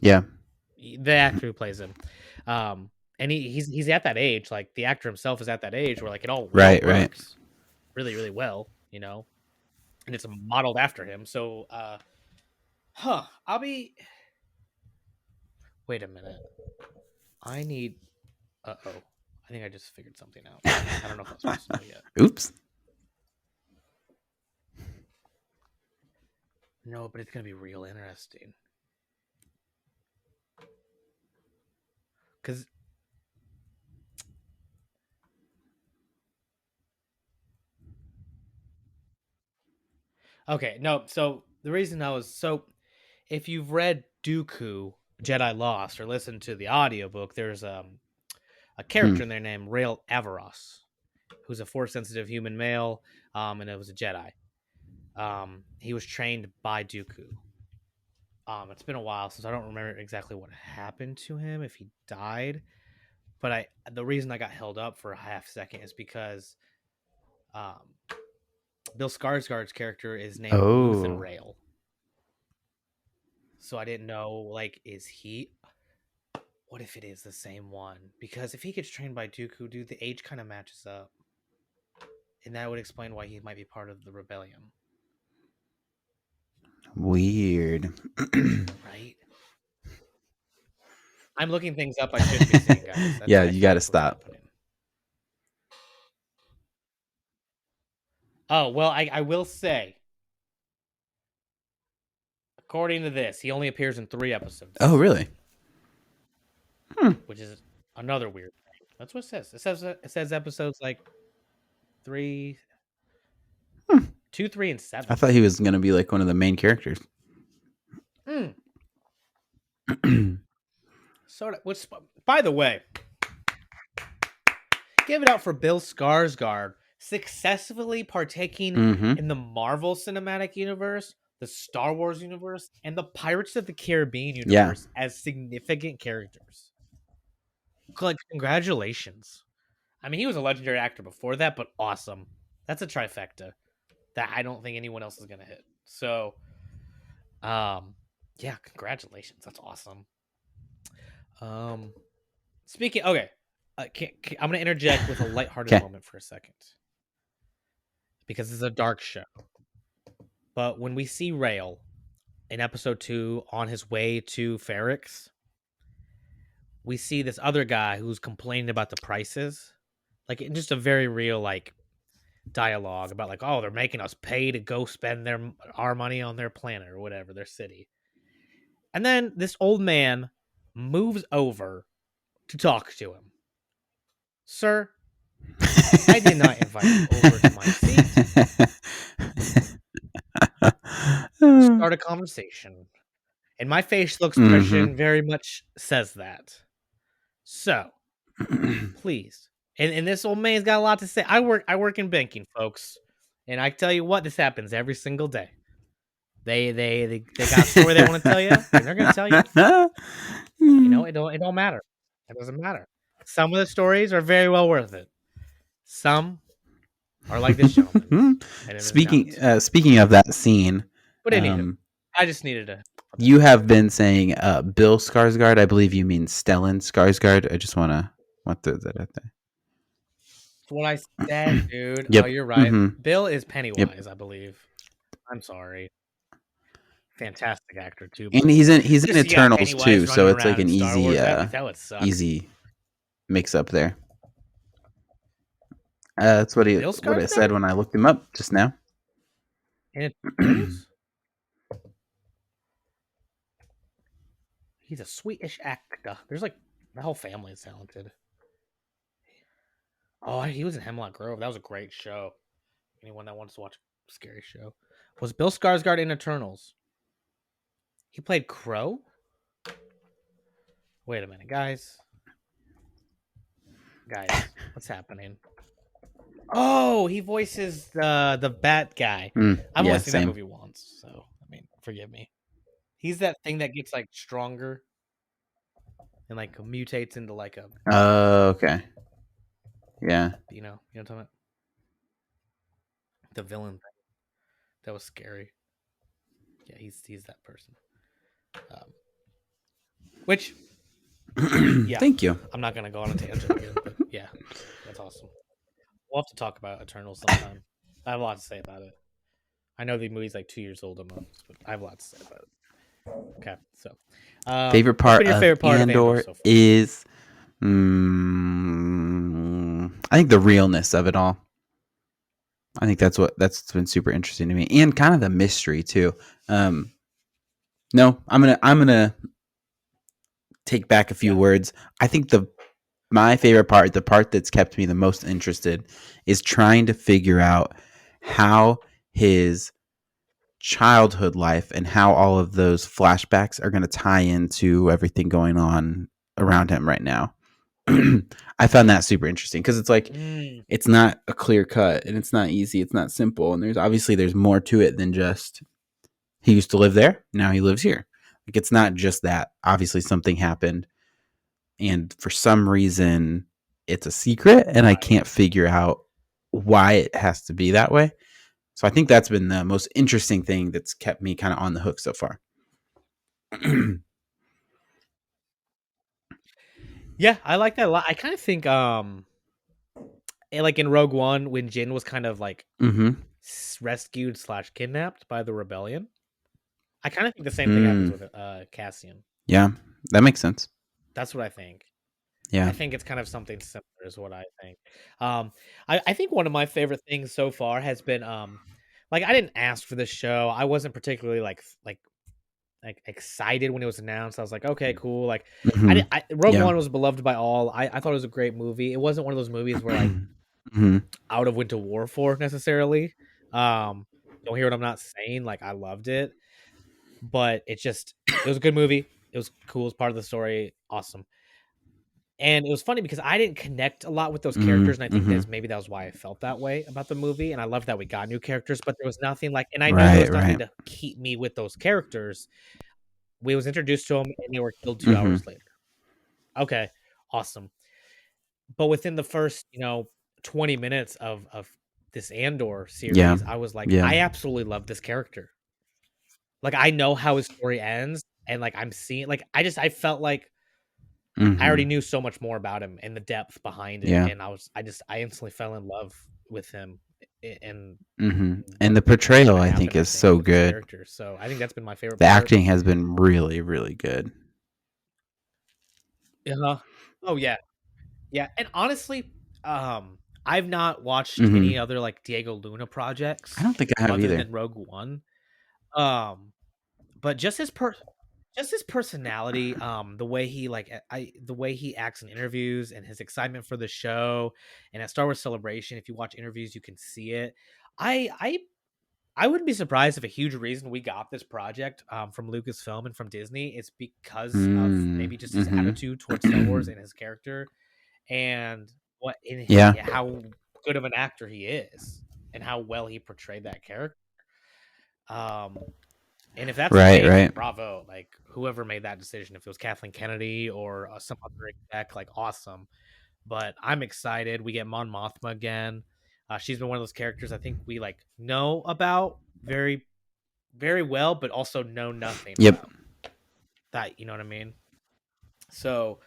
S7: Yeah.
S6: the actor who plays him. And he's at that age, like the actor himself is at that age where like it all
S7: Right,
S6: works really, really well, and it's modeled after him. So I'll be wait a minute. I need I think I just figured something out. I don't know if I'm supposed to know yet.
S7: Oops.
S6: No, but it's gonna be real interesting. Cause okay, no, so the reason if you've read Dooku Jedi Lost or listened to the audiobook, there's a character in there named Rael Avaros, who's a force sensitive human male, and it was a Jedi. He was trained by Dooku. It's been a while since I don't remember exactly what happened to him, if he died. But the reason I got held up for a half second is because Bill Skarsgård's character is named Luthen Rael. So I didn't know, like, is he? What if it is the same one? Because if he gets trained by Dooku, dude, the age kind of matches up, and that would explain why he might be part of the rebellion.
S7: Weird.
S6: Right? I'm looking things up I shouldn't be seeing, guys.
S7: Yeah, you got to stop.
S6: Oh, well, I will say, according to this, he only appears in 3 episodes.
S7: Oh, really?
S6: Which is another weird thing. That's what it says. It says episodes like 3, 2, 3, and 7.
S7: I thought he was going to be like one of the main characters.
S6: Sort of. Which, by the way, give it up for Bill Skarsgård successfully partaking in the Marvel Cinematic Universe, the Star Wars universe and the Pirates of the Caribbean
S7: Yeah.
S6: universe as significant characters. Like, congratulations. I mean, he was a legendary actor before that, but awesome. That's a trifecta that I don't think anyone else is gonna hit. So, yeah, congratulations. That's awesome. Speaking, okay, I'm gonna interject with a lighthearted
S7: Okay.
S6: moment for a second because it's a dark show. But when we see Rail in episode 2 on his way to Ferrix, we see this other guy who's complaining about the prices, like in just a very real like dialogue about like, oh, they're making us pay to go spend our money on their planet or whatever, their city. And then this old man moves over to talk to him. Sir, I did not invite you over to my seat. Start a conversation. And my facial expression very much says that. So, please. And this old man's got a lot to say. I work in banking, folks. And I tell you what, this happens every single day. They got a story they want to tell you, and they're gonna tell you. You know, it don't matter. It doesn't matter. Some of the stories are very well worth it. Some are like this gentleman.
S7: Speaking of that scene,
S6: But anywho, I just needed to.
S7: you have been saying Bill Skarsgård. I believe you mean Stellan Skarsgård. I just want to throw that out there.
S6: That's what I said, dude.
S7: Yep.
S6: Oh, you're right.
S7: Mhm.
S6: Bill is Pennywise,
S7: Yep.
S6: I believe. I'm sorry. Fantastic actor too.
S7: And he's in
S6: Just,
S7: Eternals
S6: Pennywise
S7: too, so
S6: running
S7: it's like
S6: around
S7: an
S6: in Star
S7: easy
S6: Wars, that would suck.
S7: easy mix up there. That's what
S6: Bill
S7: I said
S6: Skarsgård?
S7: when I looked him up just now.
S6: In Eternals? He's a Swedish actor. There's like the whole family is talented. Oh, he was in Hemlock Grove. That was a great show. Anyone that wants to watch a scary show. Was Bill Skarsgård in Eternals? He played Crow? Wait a minute, guys. Guys, what's happening? Oh, he voices the Bat guy. I've only seen that movie once, so I mean, forgive me. He's that thing that gets like stronger and like mutates into like a.
S7: Okay. Yeah.
S6: You know what I'm talking about? The villain thing. That was scary. Yeah, he's that person. Which. Yeah.
S7: Thank you.
S6: I'm not gonna go on a tangent again, but yeah, that's awesome. We'll have to talk about Eternals sometime. I have a lot to say about it. I know the movie's like 2 years old almost, but I have a lot to say about it. Okay, so
S7: Favorite part of Andor
S6: so far?
S7: is, I think the realness of it all. I think that's been super interesting to me, and kind of the mystery too. No, I'm gonna take back a few words. I think my favorite part, the part that's kept me the most interested, is trying to figure out how his childhood life and how all of those flashbacks are going to tie into everything going on around him right now. I found that super interesting because it's like it's not a clear cut and it's not easy, it's not simple, and there's more to it than just he used to live there, now he lives here. Like, it's not just that. Obviously something happened and for some reason it's a secret and I can't figure out why it has to be that way. So I think that's been the most interesting thing that's kept me kind of on the hook so far.
S6: Yeah, I like that a lot. I kind of think like in Rogue One when Jin was kind of like rescued / kidnapped by the rebellion. I kind of think the same thing happens with Cassian.
S7: Yeah, that makes sense.
S6: That's what I think.
S7: Yeah,
S6: I think it's kind of something similar is what I think. I think one of my favorite things so far has been like I didn't ask for this show. I wasn't particularly like excited when it was announced. I was like, okay, cool. Like Rogue One was beloved by all. I thought it was a great movie. It wasn't one of those movies where like I would have went to war for necessarily. Don't hear what I'm not saying. Like I loved it, but it was a good movie. It was cool. It's part of the story. Awesome. And it was funny because I didn't connect a lot with those
S7: Mm-hmm.
S6: characters, and I think
S7: Mm-hmm.
S6: that was why I felt that way about the movie. And I love that we got new characters, but there was nothing like, and I know there
S7: Right.
S6: was nothing
S7: Right.
S6: to keep me with those characters. We was introduced to them, and they were killed 2 hours
S7: Mm-hmm.
S6: later. Okay, awesome. But within the first, 20 minutes of this Andor
S7: Yeah.
S6: series, I was like,
S7: Yeah.
S6: I absolutely love this character. Like, I know how his story ends, and like I'm seeing, like, I felt like I already
S7: Mm-hmm.
S6: knew so much more about him and the depth behind it,
S7: Yeah.
S6: and I instantly fell in love with him and
S7: Mm-hmm. And
S6: what
S7: the
S6: was
S7: portrayal,
S6: gonna
S7: I think,
S6: happen. I
S7: is
S6: think
S7: so
S6: with his
S7: good.
S6: character, so I think that's been my favorite
S7: The
S6: part.
S7: acting has been really, really good.
S6: Uh-huh. Oh yeah, yeah, and honestly, I've not watched
S7: Mm-hmm.
S6: any other like Diego Luna
S7: I
S6: projects
S7: don't think I have
S6: other
S7: either.
S6: than Rogue One. But just his personality, the way he like the way he acts in interviews and his excitement for the show and at Star Wars Celebration, if you watch interviews, you can see it. I I I wouldn't be surprised if a huge reason we got this project from Lucasfilm and from Disney is because of maybe just his attitude towards Star Wars
S7: Mm-hmm.
S6: and his character and
S7: Yeah.
S6: how good of an actor he is and how well he portrayed that character. Um, and if that's the
S7: Right.
S6: case,
S7: Right.
S6: like bravo, like whoever made that decision, if it was Kathleen Kennedy or some other exec, like awesome. But I'm excited. We get Mon Mothma again. She's been one of those characters I think we like know about very, very well, but also know nothing
S7: Yep.
S6: about that. You know what I mean? So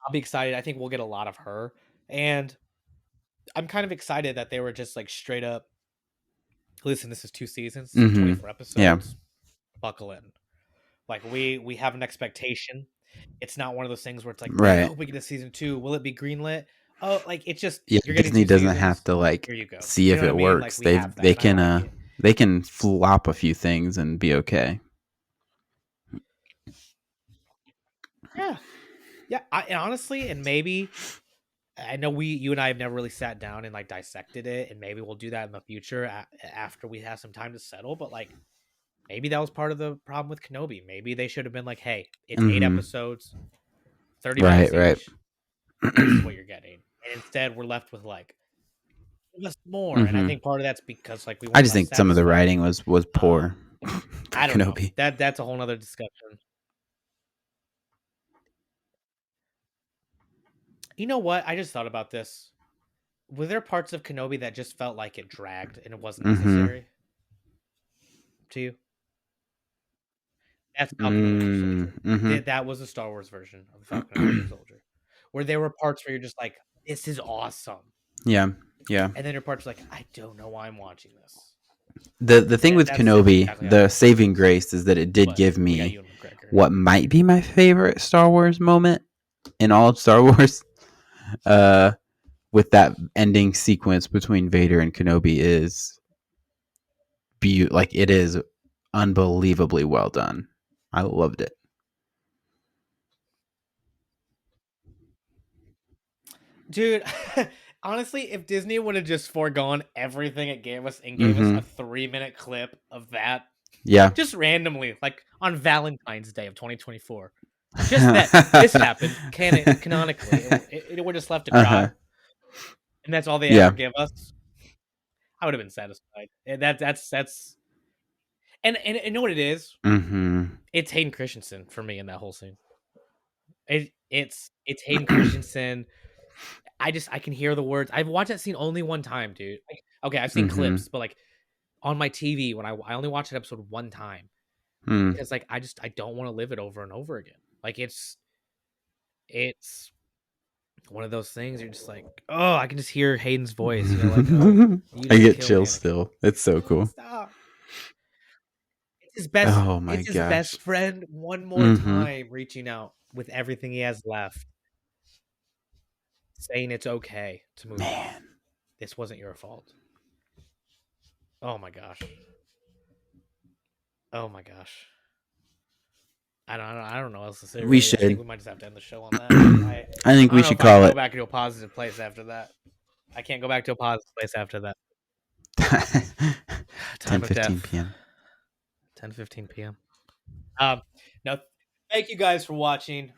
S6: I'll be excited. I think we'll get a lot of her, and I'm kind of excited that they were just like straight up. Listen, this is 2 seasons. This is
S7: Mm-hmm.
S6: 24
S7: Yeah.
S6: episodes. Buckle in. Like we have an expectation. It's not one of those things where it's like, man, I
S7: Right.
S6: hope we get a season 2. Will it be greenlit? Oh, like it's just
S7: Yeah.
S6: you're getting
S7: Disney
S6: two
S7: doesn't have
S6: seasons.
S7: to like
S6: Here you go.
S7: see
S6: You
S7: if
S6: know what I
S7: it
S6: mean? Like
S7: works.
S6: we have that, and I like it.
S7: They can flop a few things and be okay.
S6: Yeah, yeah. And honestly, and maybe I know you and I have never really sat down and like dissected it, and maybe we'll do that in the future after we have some time to settle. But like maybe that was part of the problem with Kenobi. Maybe they should have been like, hey, it's 8 episodes, 30
S7: Right.
S6: minutes
S7: Right.
S6: each. This is what you're getting. And instead, we're left with like give us more. And I think part of that's because like we
S7: I
S6: weren't
S7: just
S6: left
S7: think some of the
S6: satisfied.
S7: writing was poor for
S6: I don't know.
S7: Kenobi.
S6: That's a whole nother discussion. You know what? I just thought about this. Were there parts of Kenobi that just felt like it dragged and it wasn't
S7: Mm-hmm.
S6: necessary to you? That's Falcon and Winter Soldier.
S7: Mm-hmm.
S6: That was a Star Wars version of Falcon and Winter Soldier, where there were parts where you're just like, "This is awesome,"
S7: Yeah. Yeah.
S6: and then there are parts like, "I don't know why I'm watching this."
S7: The thing
S6: Yeah,
S7: with
S6: that's
S7: Kenobi,
S6: exactly how I
S7: the
S6: feel.
S7: saving grace is that it did
S6: But
S7: give
S6: we got
S7: me
S6: you and McGregor.
S7: what might be my favorite Star Wars moment in all of Star Wars. Uh, with that ending sequence between Vader and Kenobi is like it is unbelievably well done. I loved it.
S6: Dude, honestly, if Disney would have just foregone everything it gave us and gave us
S7: Mm-hmm.
S6: a 3-minute clip of that,
S7: Yeah.
S6: just randomly, like on Valentine's Day of 2024, just that this happened canonically, it would have just left a crowd,
S7: Uh-huh.
S6: and that's all they
S7: Yeah.
S6: ever give us. I would have been satisfied. And that's and you know what it is?
S7: Mm-hmm.
S6: It's Hayden Christensen for me in that whole scene. It's Hayden Christensen. I can hear the words. I've watched that scene only one time, dude. Like, okay, I've seen
S7: Mm-hmm.
S6: clips, but like on my TV when I only watched that episode one time
S7: Mm.
S6: because like I don't want to live it over and over again. Like it's one of those things you're just like, oh, I can just hear Hayden's voice. You're like, oh, you
S7: I
S6: just
S7: get
S6: killed
S7: chills
S6: Anakin.
S7: still. It's so cool.
S6: Stop. It's his best.
S7: Oh my
S6: It's his
S7: gosh.
S6: best friend. One more
S7: Mm-hmm.
S6: time, reaching out with everything he has left, saying it's okay to move on.
S7: Man.
S6: This wasn't your fault. Oh my gosh. Oh my gosh. I don't know what else to say.
S7: We
S6: Really.
S7: should.
S6: I think we might just have to end the show on that.
S7: I think
S6: I
S7: we
S6: don't know
S7: should
S6: if I can
S7: call
S6: go
S7: it
S6: back into a positive place after that. I can't go back to a positive place after that.
S7: 10
S6: Time of
S7: 15
S6: death.
S7: p.m.
S6: 10:15 p.m. No, Thank you guys for watching,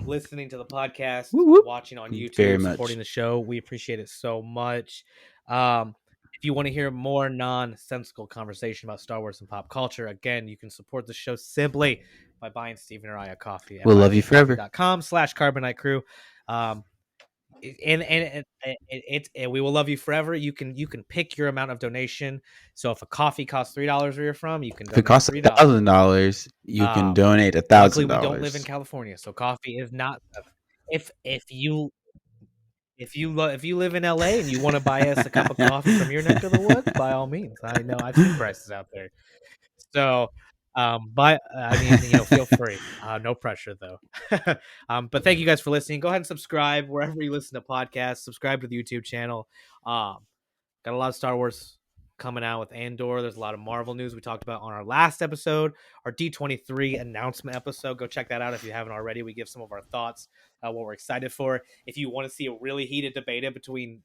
S6: listening to the podcast,
S7: Whoop, whoop.
S6: watching on
S7: Very
S6: YouTube,
S7: much.
S6: supporting the show. We appreciate it so much. If you want to hear more nonsensical conversation about Star Wars and pop culture, again, you can support the show simply by buying Steven or I a coffee at
S7: We'll love you forever.
S6: buymeacoffee.com/Carbonite Crew. And we will love you forever. You can pick your amount of donation. So if a coffee costs $3 where you're from, you can
S7: If it
S6: donate
S7: costs
S6: $3.
S7: $1,000, you can donate
S6: Luckily,
S7: $1,000.
S6: we don't live in California, so coffee is not. If you live in LA and you want to buy us a cup of coffee from your neck of the woods, by all means. I know I've seen prices out there. So, feel free. No pressure though. But thank you guys for listening. Go ahead and subscribe wherever you listen to podcasts. Subscribe to the YouTube channel. Got a lot of Star Wars coming out with Andor. There's a lot of Marvel news we talked about on our last episode, our D23 announcement episode. Go check that out if you haven't already. We give some of our thoughts, what we're excited for. If you want to see a really heated debate between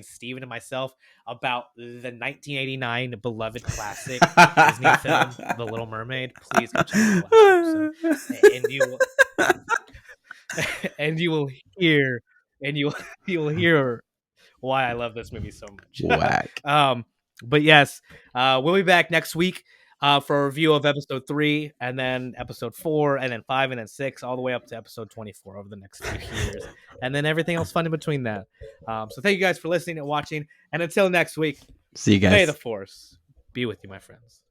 S6: Steven and myself about the 1989 beloved classic Disney film, The Little Mermaid, please go check out the last episode. And you'll hear why I love this movie so much.
S7: Whack.
S6: But yes, we'll be back next week for a review of episode 3, and then episode 4, and then 5, and then 6, all the way up to episode 24 over the next few years, and then everything else fun in between that. So thank you guys for listening and watching, and until next week,
S7: See you guys.
S6: may the Force be with you, my friends.